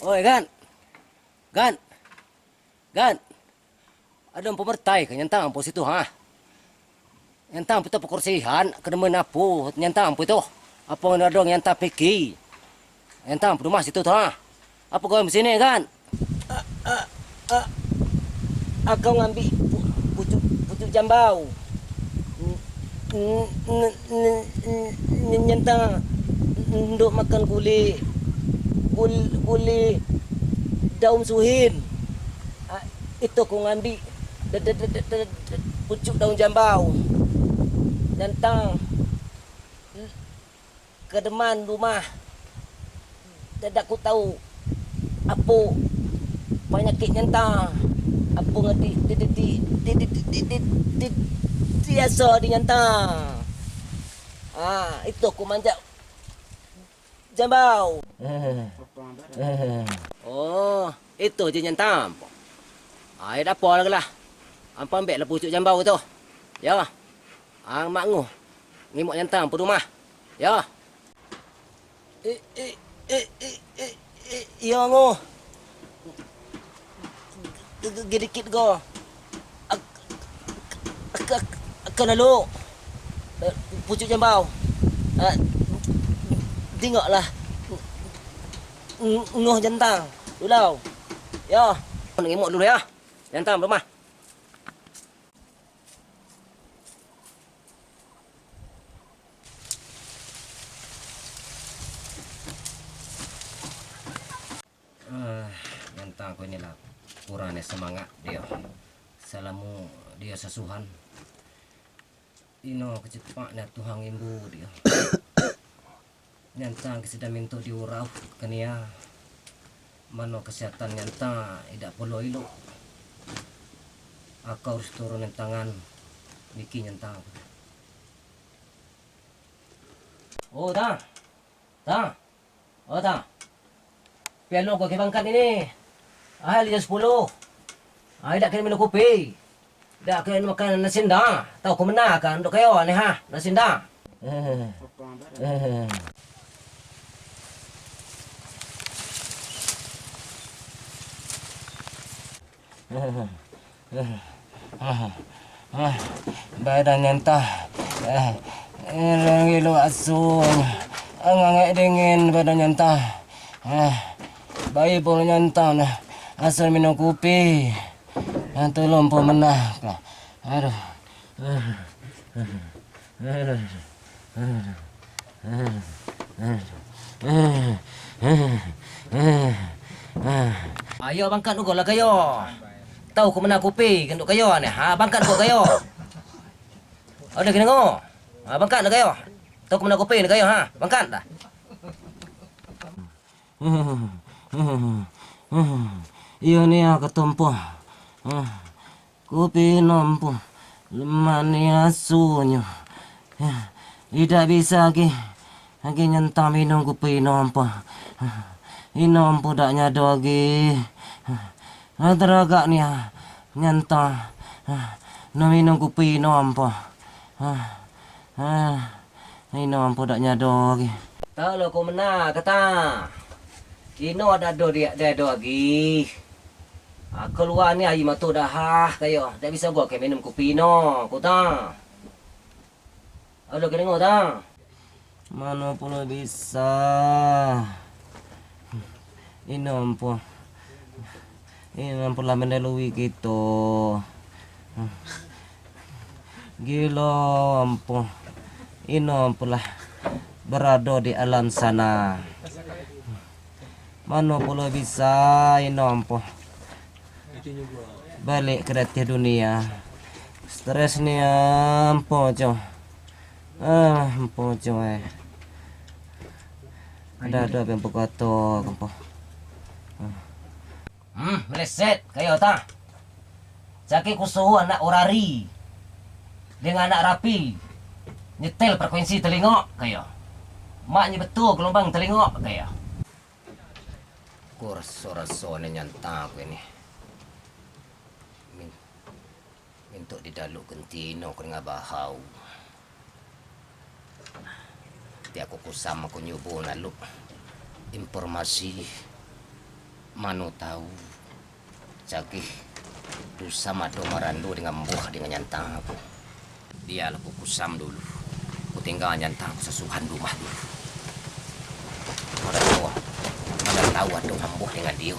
Oi, Gan, Gan. Ada pemertai ke nyantang po situ ha? Nyantang po ito pekursihan, kedemen apu nyantang po ito. Apa yang ada nyantang peki? Nyantang po rumah situ tuh ha? Apa kau di sini kan? Aku ngambil pucuk jambau. Nyantang untuk makan guli daun suhin. Itu aku ngambil pucuk daun jambau. Nyantang ke depan rumah. Tidak aku tahu apa penyakit nyantang. Apa ngerti biasa di nyantang. Itu aku manjak jambau. Oh, itu je nyantang. Dah apa lagi lah. Ampa ambil lah pucuk jambau tu. Ya. Mak nguh. Ngimuk nyantang per rumah. Ya. Ya nguh. Gedikit go. Akan lalu. Pucuk jambau. Tengoklah. Nguh jantang. Dulu. Ya. Ngimuk dulu ya. Jantang rumah. Jantang ko inilah kurangnya semangat dia. Salamu dia sasuhan. Ino kecepatnya Tuhan imbu dia. Nyantang kesedang minta diurau kenia. Mano kesehatan nyantang tidak perlu ilok. Aku harus turunin tangan Niki nyantang. Oh tang. Oh tang. Piano gua ke bangkat ini. Jam 10. Tak kena minum kopi. Tak kena makan nasi dah. Tahu kau mana kan untuk kayo ni ha? Nasi dah. Badan nyantah. Gilo asun. Angangak dingin badan nyantah. Bayi pun nyantah nah. Asal minum kopi. Tolong pun menah. Aduh. Ayo bangkat dulu lah kayo. Tahu ke mana kopi untuk kayo ni? Bangkat dulu kayo. Ada kena ngo. Bangkat lah kayo. Tahu ke mana kopi ni kayo ha? Bangkat dah. Iya ni ketumpu. Kopi nompu. Lemani asunya. Tidak bisa lagi. Lagi nyentang minum kopi nompu. Inompu tak nyado lagi. Teragak ni nyentang. Minum kopi nompu. Inompu tak nyado lagi. Tahu lo kau mana kata. Ino ada dia lagi. Keluar ni air matu dah kayo. Tak bisa gua ke minum kopi no. Kau tak. Ada kena ngau tak? Mana pula bisa. Ino pula menelui gitu. Gila ampuh. Ino pula berada di alam sana. Mana pula bisa ampuh. Balik ke dalam dunia. Stres ni ampuh jo. Ampuh jo Ada yang berkata ampuh. Meleset kayo ta. Sakit kusuh anak orari. dengan anak rapi. Nyetel frekuensi telingok kayak. Maknya betul gelombang telingok kayak. Ku rasa-rasa ni nyanta aku ini. Mintuk didaluk kentino ku dengan bahau. Ti aku kusam aku nyubu nalu informasi manu tahu cakih dosa mado marandu dengan buah dengan nyantang aku. Dia aku kusam dulu. Ku tinggal nyantang aku sesuhan rumah dulu. Mana tahu ada ambuh dengan dia.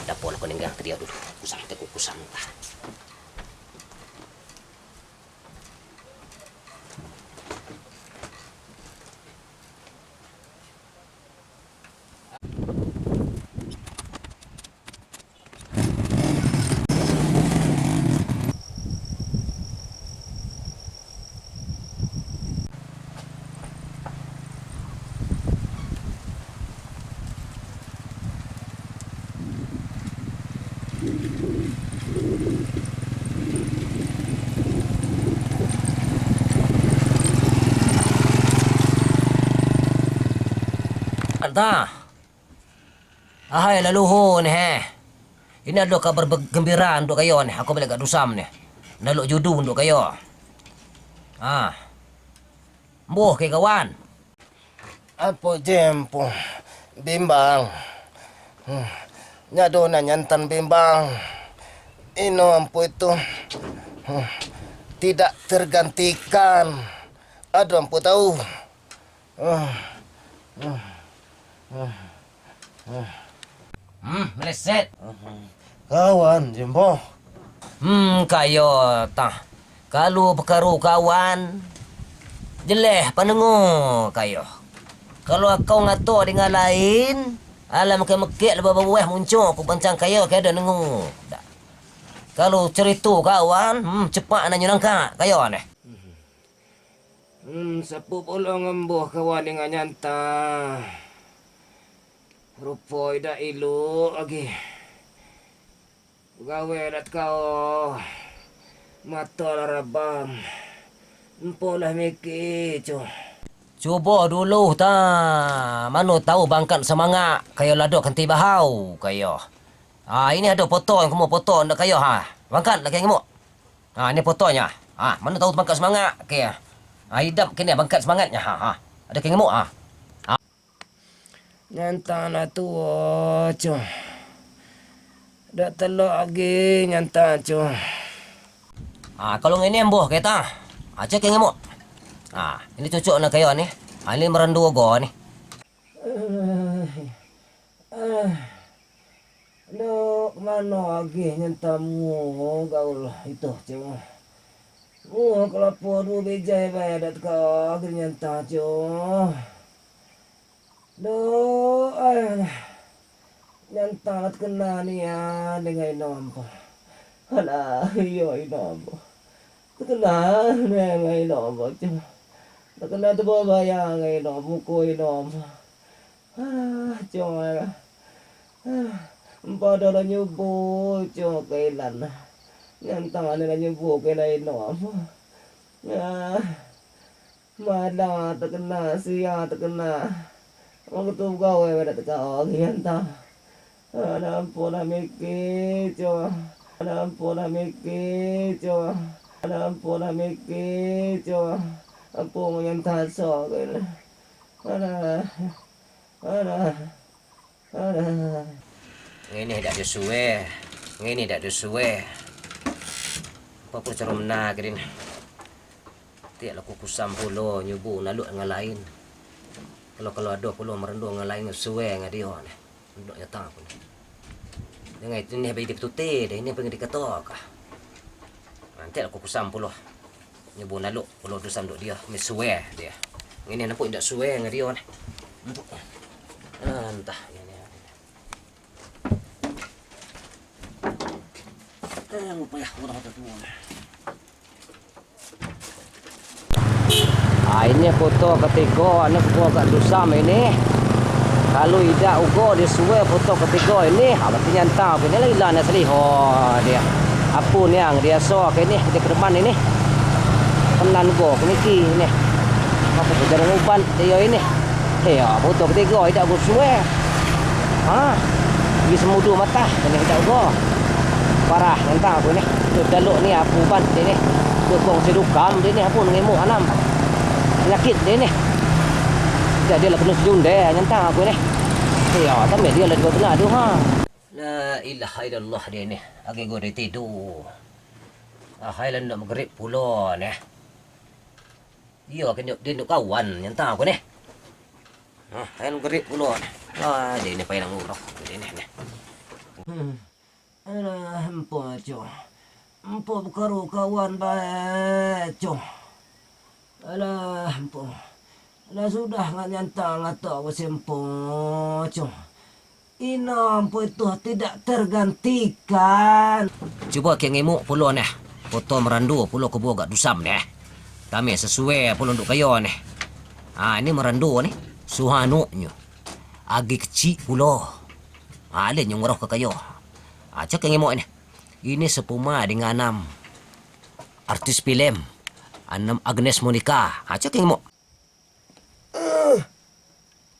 Dapur aku ninggal ke dia dulu. Kusam teku kusam tah. Anta. Ahai laluhun Ini ada kabar gembira untuk kayo nih. Aku balik kat dusam nih. Naluk judu untuk kayo. Mbuh ke kawan. Apa jempo bimbang. Nyado na nyantan bimbang. Ino ampu itu tidak tergantikan. Aduh ampu tahu. Meleset. Kawan jempo. Kayo tah. Kalau perkara kawan, jeleh panengo kayo. Kalau kau ngato dengan lain, alam mekek lebih bawah muncul aku pancang kayo kaya ada nengu. Kalau cerita kawan, cepat nak nyurangka kayo ni. Sapu pula ngembuh kawan dengan nyanta. Rupa ida ilu lagi. Gawe dat kau. Mata larabang. Empolah mikir cu. Cuba dulu ta. Mana tahu bangkat semangat kayo ladok kenti bahau kayo. Ini ada foto yang kamu foto ndak kayo Bangkat lagi kamu. Ini fotonya. Mana tahu bangkat semangat kayo. Hidap kini bangkat semangatnya. Ada kamu Nyanta na tua cu. Dak telok lagi nyanta cu. Kalau ini embuh kita. Cek kamu. Ini cucuk nak kayo ni. Ini merendu go ni. Dok mana lagi nyentamu gaul itu cu. Kelapa dua bijai bayar dat kau akhir nyanta cu. Dok nyanta lat kena ni dengan inom. Alah iyo inom. Kena dengan inom cu. Tak kena tu bayar dengan inom muko inom. Cu. Pada dah nyubu cu kailan. Nyanta ni dah nyubu kailan inom. Mana tak kena sia tak kena. Orang tu gawe pada tak kau nyanta. Ampun mikir cu. Ampun mikir cu. Ampun mikir cu. Ampun nyanta so kan. Ini dak sesuai. Ini dak sesuai. Apa pun cara menang kerin. Tiak laku kusam pula nyubu naluk dengan lain. Kalau ada pula merendu dengan lain sesuai dengan dia ni. Ndok nyata pun. Dengan itu ni habis dipetute dah ini pengen dikata kah. Nanti aku kusam pula. Nyubu naluk pula dusam duk dia, sesuai dia. Ini nampak ndak sesuai dengan dia ni. Entah ini. Payah orang kata tu. Ini foto ketiga anak gua kat Dusam ini. Kalau tidak ugo dia suai foto ketiga ini, berarti nyanta ini lagi lah asli dia. Apa ni yang dia so ke ni di kedepan ini. kenan go niki ni. Apa sejarah uban dia ini. Ya, foto ketiga tidak go suwe. Ha. Di semudu mata ni tidak go. Parah entah aku ni. Tu daluk ni apa uban dia ni. Tu kong sedukam dia ni apa ngemu anam. Penyakit dia ni. Dia lah kena sejunde nyantang aku ni. Ya, tapi dia lah juga kena tu ha. La ilaha illallah dia ni. Agi go dia tidur. Hai nak maghrib pula ni. Dia kena dia nak kawan nyantang aku ni. Hai maghrib pula ni. Dia ni payah ngurah dia ni. Alah, empo aja. Empo berkaru kawan baik, co. Alah, empo. Alah sudah nggak nyantang atau empo, co. Ina empo itu tidak tergantikan. Cuba ke ngemuk pulau ni. Foto merandu pulau kebuah gak dusam ni. Kami sesuai pulau untuk kayo ni. Ini merandu ni. Suhanuknya. Agi kecil pulau. Ada yang ngurah ke kayo. Cak ngemuk ni. Ini sepuma dengan 6 artis film. 6 Agnes Monica. Cak ngemuk.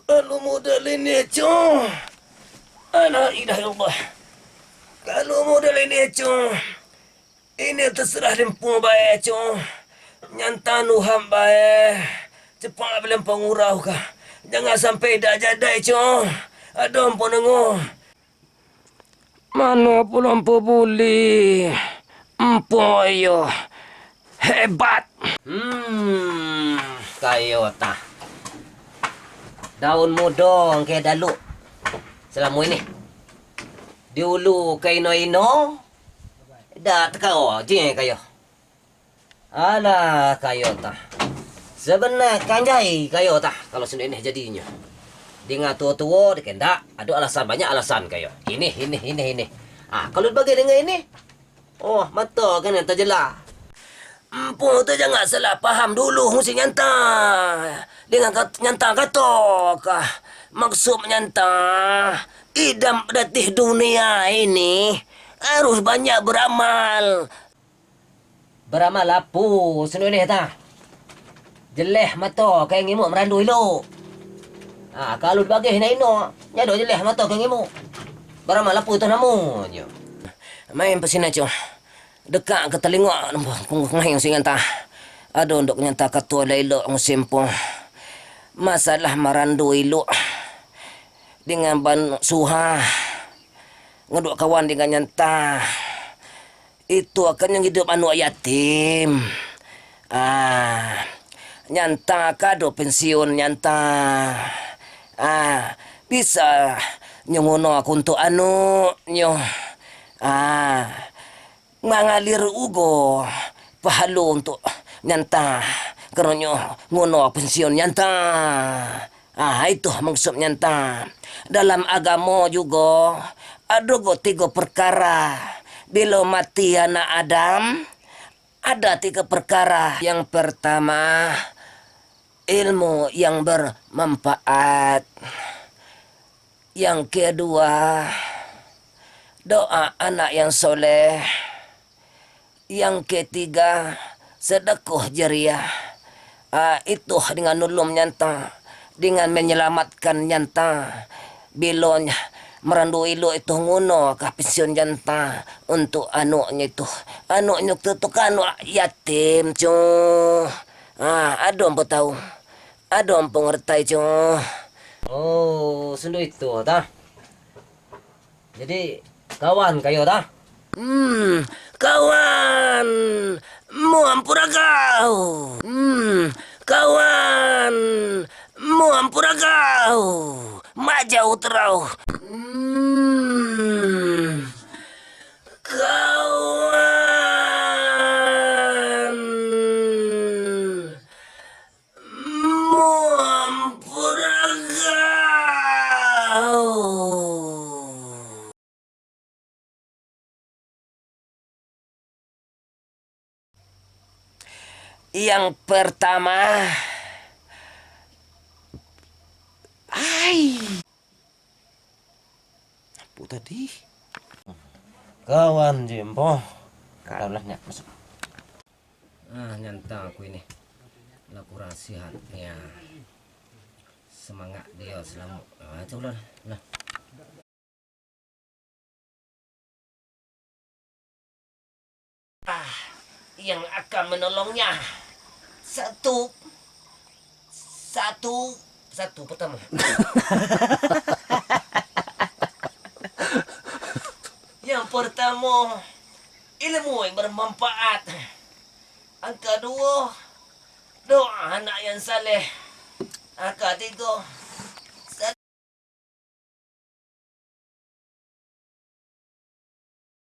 Kalau model ini, co. Anak ilah Allah. Kalau model ini, co. Ini terserah lempu baik, co. Nyanta nuham baik. Cepat belum pengurau kah. Jangan sampai dah jadai, co. Aduh, ampun dengar. Mana pula empu boleh. Empu ayo. Hebat. Kayo tah. Daun mudong kayak daluk. Selama ini. Dulu kayak ino-ino. Dah tekau je kayo. Alah kayo tah. Sebenar kanjai kayo tah. Kalau sudah ini jadinya. Dengan tua-tua dia kendak ada alasan, banyak alasan kayo. Ini. Kalau bagi dengan ini, mata kan yang terjelah. Empu tu jangan salah faham dulu mesti nyanta. Dengan nyanta kata kah maksud nyanta idam datih dunia ini harus banyak beramal. Beramal apa senunih ta? Jeleh mata kayak ngimuk merandu elok. Kalau dibagi nak ino, nyado je leh mata ke ngimu. Baramal apa tu namanya? Main pesina cu. Dekat ke telinga nampak ngai sing entah. Ada untuk nyata katua elok musim pun. Masalah marandu elok dengan ban suha. Ngeduk kawan dengan nyanta. Itu akan yang hidup anu yatim. Nyanta kado pensiun nyanta. Bisa nyongono aku untuk anu nyo. Mangalir ugo pahalu untuk nyanta kerana ngono pensiun nyanta. Itu maksud nyanta. Dalam agama juga ada 3 perkara. Bila mati anak Adam, ada 3 perkara. Yang pertama, ilmu yang bermanfaat. Yang kedua, doa anak yang soleh. Yang ketiga, sedekah jariah. Itu dengan nulung nyanta, dengan menyelamatkan nyanta. Bila merandu ilo itu ngono kah pensiun nyanta untuk anaknya itu. Anaknya itu kan anak yatim, cu. Ada apa tahu? Ada apa ngerti, cu? Sendu itu, ta? Jadi, kawan kayo, ta? Kawan. Mu ampura kau. Kawan. Mu ampura kau. Majau terau. Kawan. Mu ampura kau. Yang pertama, apa tadi? Kawan Jimpo. Kalau lah masuk. Nyantang aku ini. Lah kurang sihatnya. Semangat dia selama. Coba lah. Yang akan menolongnya. Satu pertama. Yang pertama, ilmu yang bermanfaat. Angka 2, doa anak yang saleh. Angka 3,